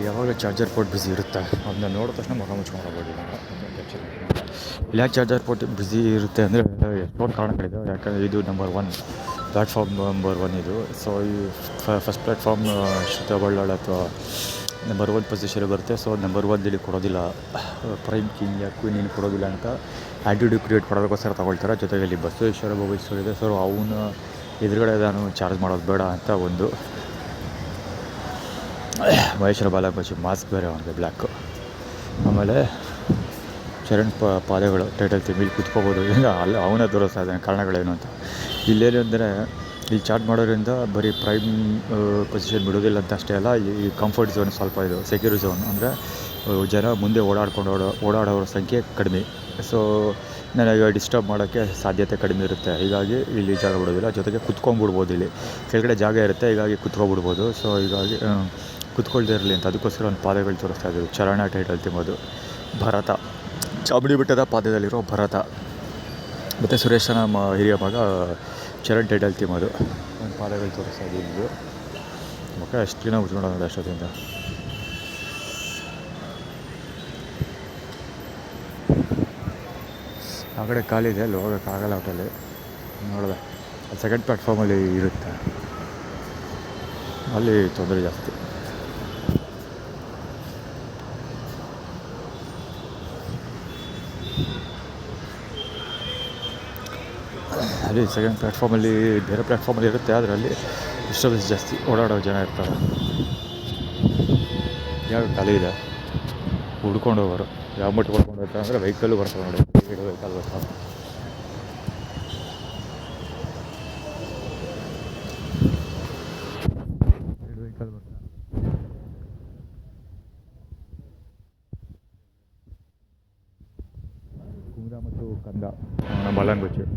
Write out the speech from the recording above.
ಯಾವಾಗ charger port busy ಇರುತ್ತೆ ಅದನ್ನ ನೋಡಿದ ತಕ್ಷಣ ಮುಖ ಮುಚ್ಕೊಂಡು ಇಲ್ಲ ಚಾರ್ಜರ್ ಪೋರ್ಟ್ ಬ್ಯುಸಿ ಇರುತ್ತೆ ಅಂದರೆ ಎಷ್ಟೊಂದು ಕಾರಣಗಳಿದೆ. ಯಾಕಂದರೆ ಇದು ನಂಬರ್ 1 ಪ್ಲ್ಯಾಟ್ಫಾರ್ಮ್, ನಂಬರ್ 1 ಇದು. ಸೊ ಈ ಫಸ್ಟ್ ಪ್ಲ್ಯಾಟ್ಫಾರ್ಮ್ ಶ್ರುತ ಬಳ್ಳಾಳ ಅಥವಾ ನಂಬರ್ 1 ಪೊಸಿಷನ್ ಬರುತ್ತೆ. ಸೊ ನಂಬರ್ 1 ಇಲ್ಲಿ ಕೊಡೋದಿಲ್ಲ, ಪ್ರೈಮ್ ಕಿಂಗ್ ಯಾಕೆ ಕ್ವೀನ್ ಕೊಡೋದಿಲ್ಲ ಅಂತ ಆ್ಯಟಿಟ್ಯೂಡ್ ಕ್ರಿಯೇಟ್ ಮಾಡೋದಕ್ಕೋಸ್ಕರ ತೊಗೊಳ್ತಾರೆ. ಜೊತೆಗೆ ಇಲ್ಲಿ ಬಸವೇಶ್ವರ ಮೊಬೈಲ್ ಸ್ಟೋರ್ ಇದೆ. ಸೊ ಅವನ ಎದುರುಗಡೆ ನಾನು ಚಾರ್ಜ್ ಮಾಡೋದು ಬೇಡ ಅಂತ ಒಂದು ಮಹೇಶ್ವರ ಬಾಲಕೃಷ್ಣ ಮಾಸ್ಕ್ ಬೇರೆ ಅವನಿಗೆ ಬ್ಲ್ಯಾಕು. ಆಮೇಲೆ ಚರಣ್ ಪಾದಗಳು ಟೈಟಲ್ ಥೀಮ್ ಇಲ್ಲಿ ಕುತ್ಕೋಬೋದು. ಈಗ ಅಲ್ಲಿ ಅವನೇ ತೋರಿಸ್ತಾ ಇದ್ದಾನೆ ಕಾರಣಗಳೇನು ಅಂತ. ಇಲ್ಲೇನು ಅಂದರೆ ಇಲ್ಲಿ ಚಾರ್ಜ್ ಮಾಡೋದ್ರಿಂದ ಬರೀ ಪ್ರೈಮ್ ಪೊಸಿಷನ್ ಬಿಡೋದಿಲ್ಲ ಅಂತ ಅಷ್ಟೇ ಅಲ್ಲ, ಈ ಕಂಫರ್ಟ್ ಝೋನ್ ಸ್ವಲ್ಪ ಇದು ಸೆಕ್ಯೂರ್ ಝೋನ್, ಅಂದರೆ ಜನ ಮುಂದೆ ಓಡಾಡೋರ ಸಂಖ್ಯೆ ಕಡಿಮೆ. ಸೊ ನನಗೆ ಡಿಸ್ಟರ್ಬ್ ಮಾಡೋಕ್ಕೆ ಸಾಧ್ಯತೆ ಕಡಿಮೆ ಇರುತ್ತೆ. ಹೀಗಾಗಿ ಇಲ್ಲಿ ಜಾಗ ಬಿಡೋದಿಲ್ಲ. ಜೊತೆಗೆ ಕುತ್ಕೊಂಡ್ಬಿಡ್ಬೋದು, ಇಲ್ಲಿ ಕೆಳಗಡೆ ಜಾಗ ಇರುತ್ತೆ, ಹೀಗಾಗಿ ಕುತ್ಕೊಬಿಡ್ಬೋದು. ಸೊ ಹೀಗಾಗಿ ಕುತ್ಕೊಳ್ದೇ ಇರಲಿ ಅಂತ ಅದಕ್ಕೋಸ್ಕರ ಒಂದು ಪಾದಗಳು ತೋರಿಸ್ತಾ ಇದ್ದೀವಿ. ಚರಣ ಟೈಟಲ್ ಥೀಮ್ ಅದು ಭರತ, ಚಾಮುಂಡಿ ಬೆಟ್ಟದ ಪಾದದಲ್ಲಿರೋ ಭರತ. ಮತ್ತು ಸುರೇಶನ ಹಿರಿಯ ಮಗ ಚರಣ್ ಟೈಟಲ್ ಥೀಮ್ ಅದು. ಒಂದು ಪಾದಗಳು ತೋರಿಸ್ತಾ ಇದ್ದೀವಿ. ಮಕ್ಕ ಎಷ್ಟು ದಿನ ಉಜ್ಕೊಂಡೋದು ಅಷ್ಟೊತ್ತಿಂದ. ಆ ಕಡೆ ಖಾಲಿದೆ, ಅಲ್ಲಿ ಹೋಗೋಕ್ಕಾಗಲ್ಲ. ಹೋಟೆಲ್ಲಿ ನೋಡಿದೆ ಸೆಕೆಂಡ್ ಪ್ಲ್ಯಾಟ್ಫಾರ್ಮಲ್ಲಿ ಇರುತ್ತೆ, ಅಲ್ಲಿ ತೊಂದರೆ ಜಾಸ್ತಿ. ಅಲ್ಲಿ ಸೆಕೆಂಡ್ ಪ್ಲ್ಯಾಟ್ಫಾರ್ಮಲ್ಲಿ ಬೇರೆ ಪ್ಲ್ಯಾಟ್ಫಾರ್ಮಲ್ಲಿ ಇರುತ್ತೆ, ಆದರೆ ಅಲ್ಲಿ ಡಿಸ್ಟರ್ಬೆನ್ಸ್ ಜಾಸ್ತಿ, ಓಡಾಡೋ ಜನ ಇರ್ತಾರೆ. ಯಾವ ಖಾಲಿ ಇದೆ, ಹುಡ್ಕೊಂಡು ಹೋಗೋರು ಯಾವ ಮಟ್ಟಿಗೆ ಹೊಡ್ಕೊಂಡು ಹೋಗ್ತಾರೆ ಅಂದರೆ ವೆಹಿಕಲ್ಲು ಬರ್ತಾರೆ ನೋಡಿ, ವೆಹಿಕಲ್ ಬರ್ತಾರೆ. ವೆಹಿಕಲ್ ಬರ್ತಾರೆ. ಕುಂದ ಮತ್ತು ಕಂದ ನಮ್ಮ ಬಲ್ಲಂಗುಚ್ಚು.